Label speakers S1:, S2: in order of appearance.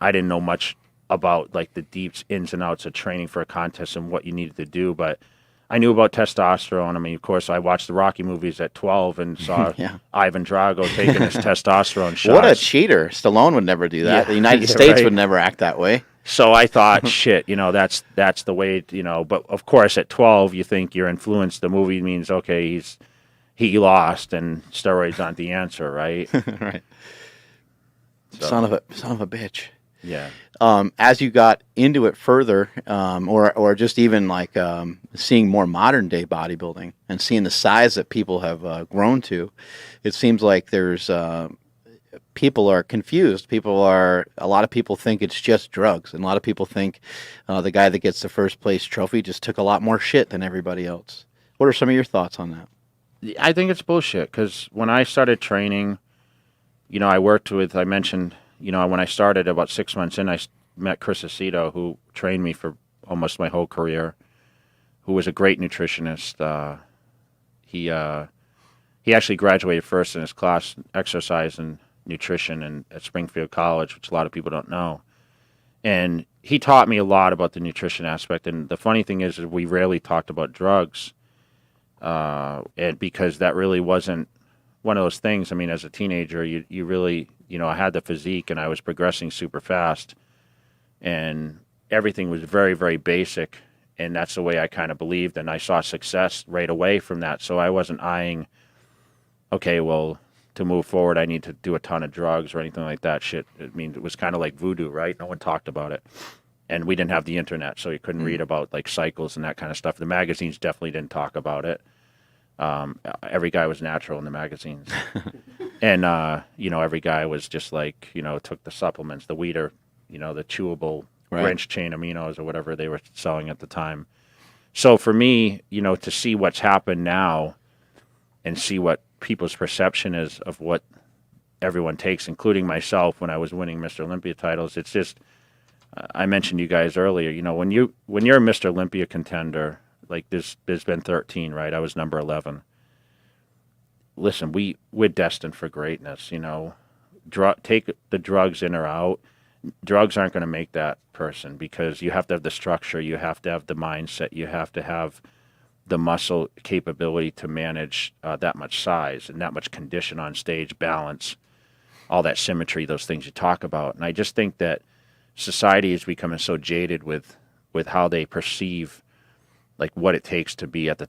S1: I didn't know much about like the deep ins and outs of training for a contest and what you needed to do, but I knew about testosterone. I mean, of course, I watched the Rocky movies at 12 and saw
S2: Yeah.
S1: Ivan Drago taking his testosterone
S2: What a
S1: shots.
S2: cheater. Stallone would never do that.
S1: Yeah,
S2: The United
S1: yeah,
S2: States
S1: right.
S2: would never act that way.
S1: So I thought, shit, that's the way, But of course, at 12, you think you're influenced. The movie means okay, he lost, and steroids aren't the answer, right?
S2: Right.
S1: So,
S2: Son of a bitch.
S1: yeah.
S2: As you got into it further, or just even like seeing more modern day bodybuilding and seeing the size that people have grown to, it seems like there's people are confused. A lot of people think it's just drugs, and a lot of people think the guy that gets the first place trophy just took a lot more shit than everybody else. What are some of your thoughts on that?
S1: I think it's bullshit because when I started training, I mentioned, when I started about 6 months in, I met Chris Aceto, who trained me for almost my whole career, who was a great nutritionist. He actually graduated first in his class, exercise and nutrition, at Springfield College, which a lot of people don't know. And he taught me a lot about the nutrition aspect. And the funny thing is we rarely talked about drugs, and because that really wasn't one of those things. I mean, as a teenager, you really, I had the physique and I was progressing super fast, and everything was very, very basic. And that's the way I kind of believed. And I saw success right away from that. So I wasn't eyeing, okay, well, to move forward, I need to do a ton of drugs or anything like that. Shit. I mean, it was kind of like voodoo, right? No one talked about it. And we didn't have the internet, so you couldn't read about like cycles and that kind of stuff. The magazines definitely didn't talk about it. Every guy was natural in the magazines. And, every guy was just like, took the supplements, the Weeder, the chewable wrench chain aminos or whatever they were selling at the time. So for me, to see what's happened now and see what people's perception is of what everyone takes, including myself when I was winning Mr. Olympia titles, it's just, I mentioned you guys earlier, when you're a Mr. Olympia contender, like there's been 13, right? I was number 11. Listen, we're destined for greatness, take the drugs in or out. Drugs aren't going to make that person because you have to have the structure, you have to have the mindset, you have to have the muscle capability to manage that much size and that much condition on stage, balance, all that symmetry, those things you talk about. And I just think that society is becoming so jaded with how they perceive like what it takes to be at the top